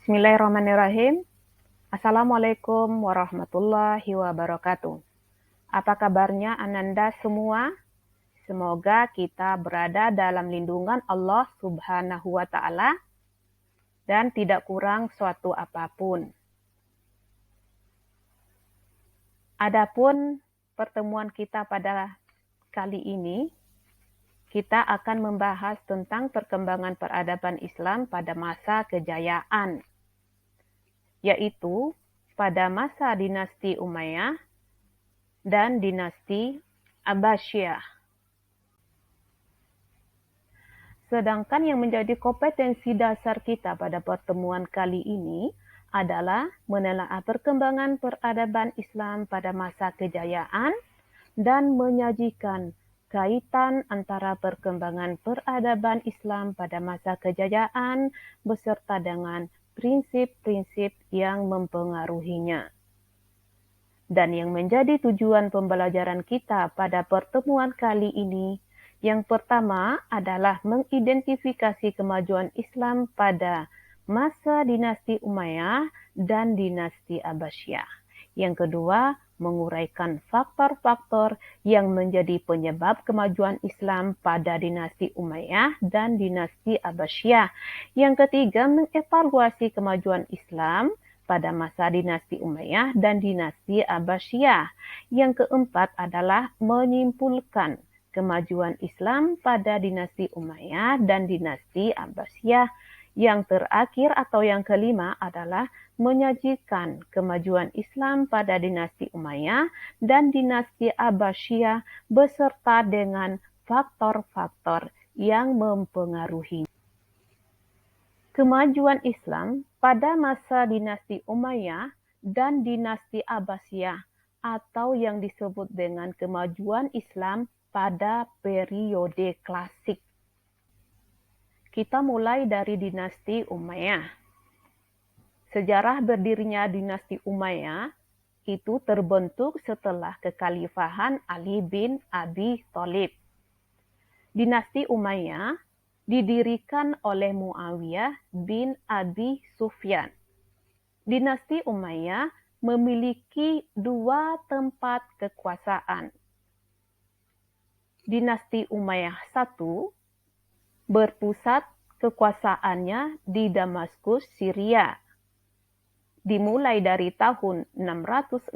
Bismillahirrahmanirrahim. Assalamualaikum warahmatullahi wabarakatuh. Apa kabarnya Ananda semua? Semoga kita berada dalam lindungan Allah Subhanahu wa Ta'ala dan tidak kurang suatu apapun. Adapun pertemuan kita pada kali ini, kita akan membahas tentang perkembangan peradaban Islam pada masa kejayaan, yaitu pada masa dinasti Umayyah dan dinasti Abbasiyah. Sedangkan yang menjadi kompetensi dasar kita pada pertemuan kali ini adalah menelaah perkembangan peradaban Islam pada masa kejayaan dan menyajikan kaitan antara perkembangan peradaban Islam pada masa kejayaan beserta dengan prinsip-prinsip yang mempengaruhinya. Dan yang menjadi tujuan pembelajaran kita pada pertemuan kali ini, yang pertama adalah mengidentifikasi kemajuan Islam pada masa dinasti Umayyah dan dinasti Abbasiyah. Yang kedua, menguraikan faktor-faktor yang menjadi penyebab kemajuan Islam pada dinasti Umayyah dan dinasti Abbasiyah. Yang ketiga, mengevaluasi kemajuan Islam pada masa dinasti Umayyah dan dinasti Abbasiyah. Yang keempat adalah menyimpulkan kemajuan Islam pada dinasti Umayyah dan dinasti Abbasiyah. Yang terakhir atau yang kelima adalah menyajikan kemajuan Islam pada dinasti Umayyah dan dinasti Abbasiyah beserta dengan faktor-faktor yang mempengaruhi. Kemajuan Islam pada masa dinasti Umayyah dan dinasti Abbasiyah atau yang disebut dengan kemajuan Islam pada periode klasik. Kita mulai dari dinasti Umayyah. Sejarah berdirinya dinasti Umayyah itu terbentuk setelah kekhalifahan Ali bin Abi Thalib. Dinasti Umayyah didirikan oleh Muawiyah bin Abi Sufyan. Dinasti Umayyah memiliki dua tempat kekuasaan. Dinasti Umayyah I berpusat kekuasaannya di Damaskus, Syria, dimulai dari tahun 661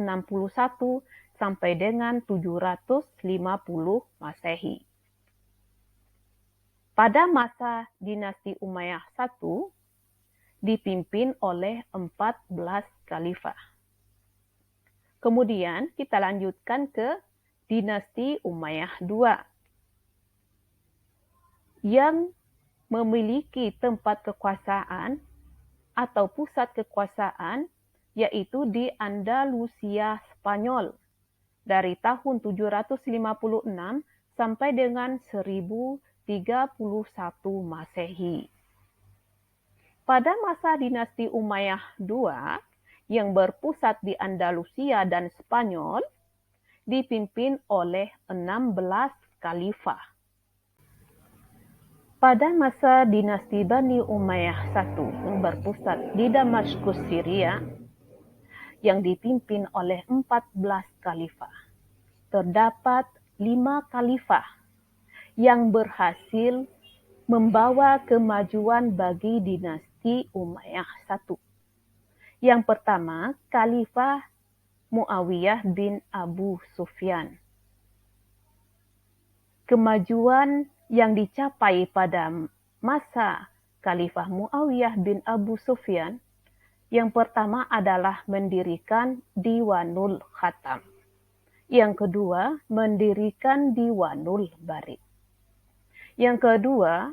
sampai dengan 750 Masehi. Pada masa dinasti Umayyah I dipimpin oleh 14 khalifah. Kemudian kita lanjutkan ke dinasti Umayyah II yang memiliki tempat kekuasaan atau pusat kekuasaan yaitu di Andalusia, Spanyol dari tahun 756 sampai dengan 1031 Masehi. Pada masa dinasti Umayyah II yang berpusat di Andalusia dan Spanyol dipimpin oleh 16 khalifah. Pada masa dinasti Bani Umayyah I yang berpusat di Damaskus, Syria, yang dipimpin oleh 14 khalifah, terdapat 5 khalifah yang berhasil membawa kemajuan bagi dinasti Umayyah I. Yang pertama, Khalifah Muawiyah bin Abu Sufyan. Kemajuan yang dicapai pada masa Khalifah Muawiyah bin Abu Sufyan yang pertama adalah mendirikan Diwanul Khatam. Yang kedua, mendirikan Diwanul Barid. Yang kedua,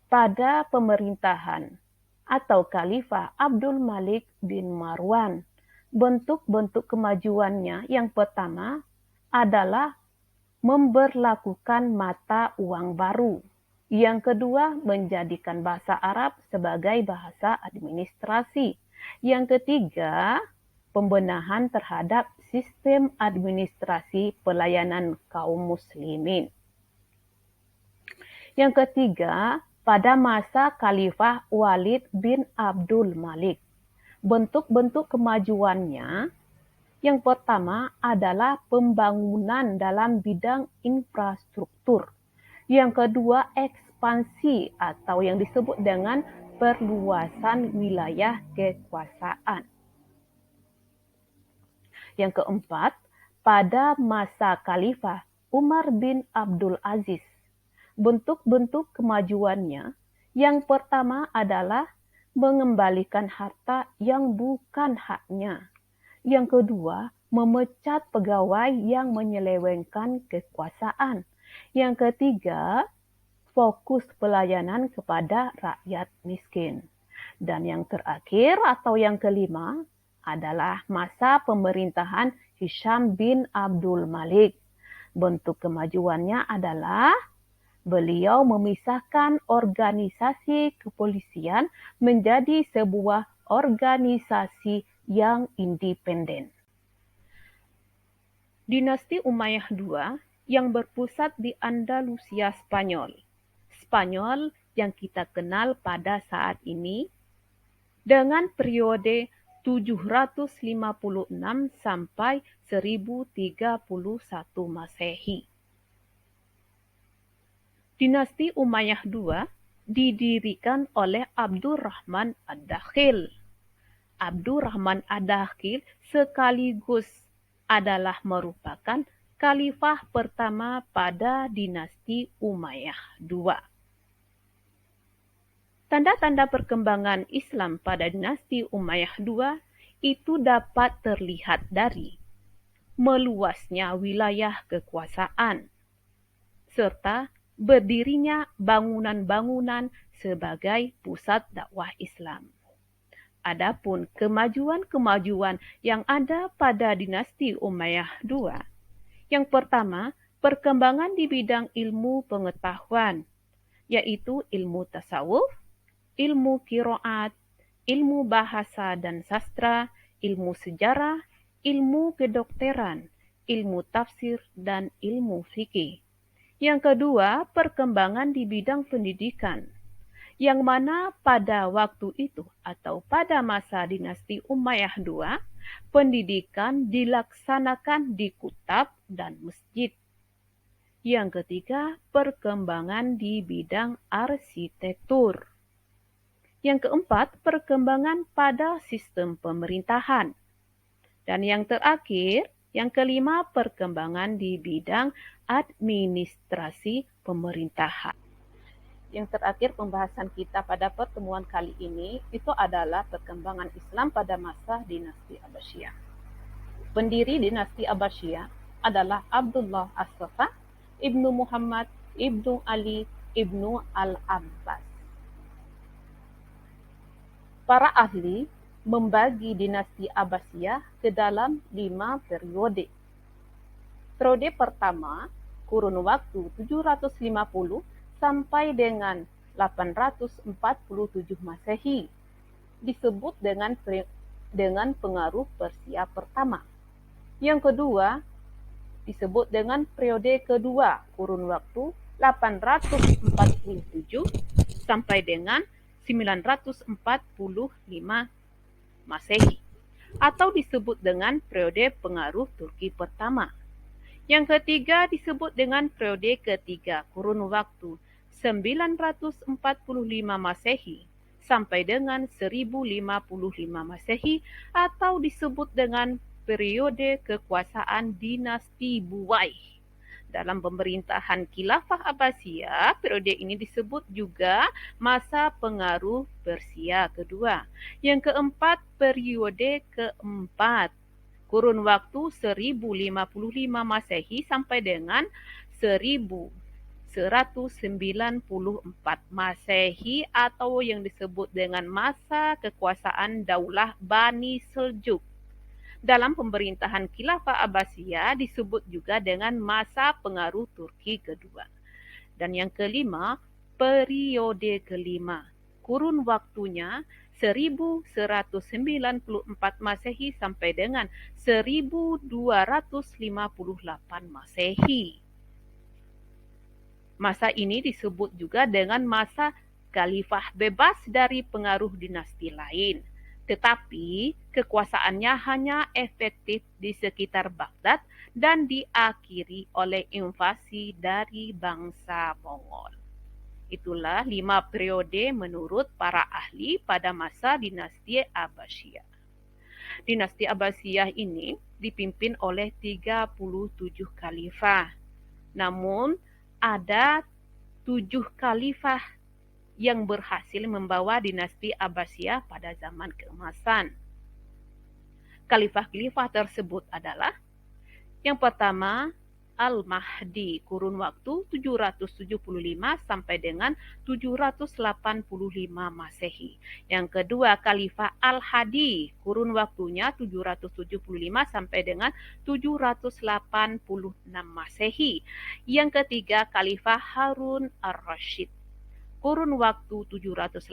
pada pemerintahan atau Khalifah Abdul Malik bin Marwan, bentuk-bentuk kemajuannya yang pertama adalah memberlakukan mata uang baru. Yang kedua, menjadikan bahasa Arab sebagai bahasa administrasi. Yang ketiga, pembenahan terhadap sistem administrasi pelayanan kaum muslimin. Yang ketiga, pada masa Khalifah Walid bin Abdul Malik, Bentuk-bentuk kemajuannya yang pertama adalah pembangunan dalam bidang infrastruktur. Yang kedua, ekspansi atau yang disebut dengan perluasan wilayah kekuasaan. Yang keempat, pada masa Khalifah Umar bin Abdul Aziz, bentuk-bentuk kemajuannya yang pertama adalah mengembalikan harta yang bukan haknya. Yang kedua, memecat pegawai yang menyelewengkan kekuasaan. Yang ketiga, fokus pelayanan kepada rakyat miskin. Dan yang terakhir atau yang kelima adalah masa pemerintahan Hisham bin Abdul Malik. Bentuk kemajuannya adalah beliau memisahkan organisasi kepolisian menjadi sebuah organisasi yang independen. Dinasti Umayyah II yang berpusat di Andalusia Spanyol. Spanyol yang kita kenal pada saat ini dengan periode 756 sampai 1031 Masehi. Dinasti Umayyah II didirikan oleh Abdurrahman Ad-Dakhil. Abdurrahman Ad-Dakhil sekaligus adalah merupakan khalifah pertama pada dinasti Umayyah II. Tanda-tanda perkembangan Islam pada dinasti Umayyah II itu dapat terlihat dari meluasnya wilayah kekuasaan, serta berdirinya bangunan-bangunan sebagai pusat dakwah Islam. Adapun kemajuan-kemajuan yang ada pada dinasti Umayyah II, yang pertama, perkembangan di bidang ilmu pengetahuan, yaitu ilmu tasawuf, ilmu qiraat, ilmu bahasa dan sastra, ilmu sejarah, ilmu kedokteran, ilmu tafsir, dan ilmu fikih. Yang kedua, perkembangan di bidang pendidikan, yang mana pada waktu itu atau pada masa dinasti Umayyah II, pendidikan dilaksanakan di kutab dan masjid. Yang ketiga, perkembangan di bidang arsitektur. Yang keempat, perkembangan pada sistem pemerintahan. Dan yang terakhir, yang kelima, perkembangan di bidang administrasi pemerintahan. Yang terakhir pembahasan kita pada pertemuan kali ini itu adalah perkembangan Islam pada masa dinasti Abbasiyah. Pendiri dinasti Abbasiyah adalah Abdullah As-Saffah, Ibnu Muhammad, Ibnu Ali, Ibnu Al-Abbas. Para ahli membagi dinasti Abbasiyah ke dalam 5 periode. Periode pertama, kurun waktu 750 sampai dengan 847 Masehi, disebut dengan pengaruh Persia pertama. Yang kedua, disebut dengan periode kedua, kurun waktu 847 sampai dengan 945 Masehi, atau disebut dengan periode pengaruh Turki pertama. Yang ketiga disebut dengan periode ketiga, kurun waktu 945 Masehi sampai dengan 1055 Masehi, atau disebut dengan periode kekuasaan dinasti Buwaih. Dalam pemerintahan Khilafah Abbasiyah, periode ini disebut juga masa pengaruh Persia kedua. Yang keempat, periode keempat, kurun waktu 1055 Masehi sampai dengan 1194 Masehi, atau yang disebut dengan masa kekuasaan Daulah Bani Seljuk. Dalam pemerintahan Khilafah Abbasiyah disebut juga dengan masa pengaruh Turki kedua. Dan yang kelima, periode kelima, kurun waktunya 1194 Masehi sampai dengan 1258 Masehi. Masa ini disebut juga dengan masa Khalifah bebas dari pengaruh dinasti lain. Tetapi kekuasaannya hanya efektif di sekitar Baghdad dan diakhiri oleh invasi dari bangsa Mongol. Itulah 5 periode menurut para ahli pada masa dinasti Abbasiyah. Dinasti Abbasiyah ini dipimpin oleh 37 khalifah. Namun ada 7 khalifah yang berhasil membawa dinasti Abbasiyah pada zaman keemasan. Khalifah-khalifah tersebut adalah yang pertama Al-Mahdi, kurun waktu 775 sampai dengan 785 Masehi. Yang kedua Khalifah Al-Hadi, kurun waktunya 775 sampai dengan 786 Masehi. Yang ketiga Khalifah Harun Ar-Rasyid, kurun waktu 786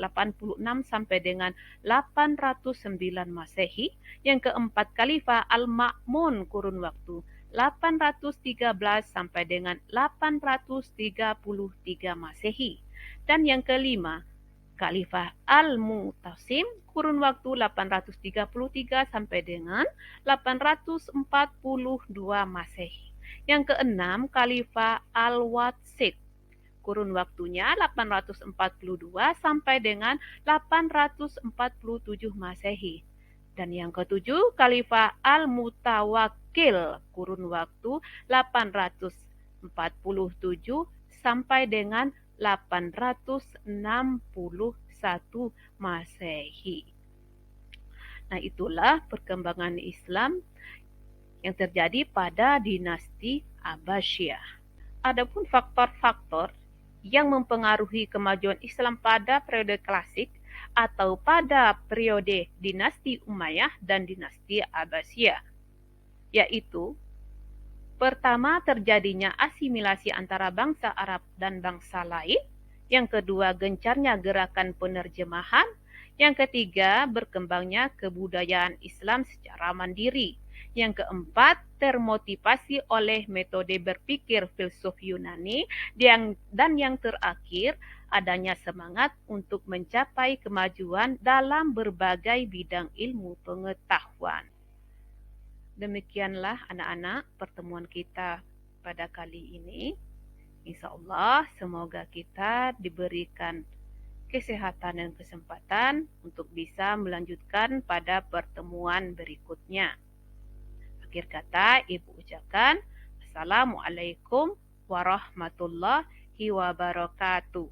sampai dengan 809 Masehi. Yang keempat Khalifah Al-Ma'mun, kurun waktu 813 sampai dengan 833 Masehi. Dan yang kelima Khalifah Al-Mu'tasim, kurun waktu 833 sampai dengan 842 Masehi. Yang keenam Khalifah Al-Watsid, kurun waktunya 842 sampai dengan 847 Masehi. Dan yang ketujuh Khalifah Al-Mutawakkil, kurun waktu 847 sampai dengan 861 Masehi. Nah, itulah perkembangan Islam yang terjadi pada dinasti Abbasiyah. Adapun faktor-faktor yang mempengaruhi kemajuan Islam pada periode klasik atau pada periode dinasti Umayyah dan dinasti Abbasiyah, yaitu pertama terjadinya asimilasi antara bangsa Arab dan bangsa lain, yang kedua gencarnya gerakan penerjemahan, yang ketiga berkembangnya kebudayaan Islam secara mandiri, yang keempat termotivasi oleh metode berpikir filsuf Yunani, dan yang terakhir adanya semangat untuk mencapai kemajuan dalam berbagai bidang ilmu pengetahuan. Demikianlah anak-anak pertemuan kita pada kali ini. Insya Allah semoga kita diberikan kesehatan dan kesempatan untuk bisa melanjutkan pada pertemuan berikutnya. Akhir kata, Ibu ucapkan Assalamualaikum warahmatullahi wabarakatuh.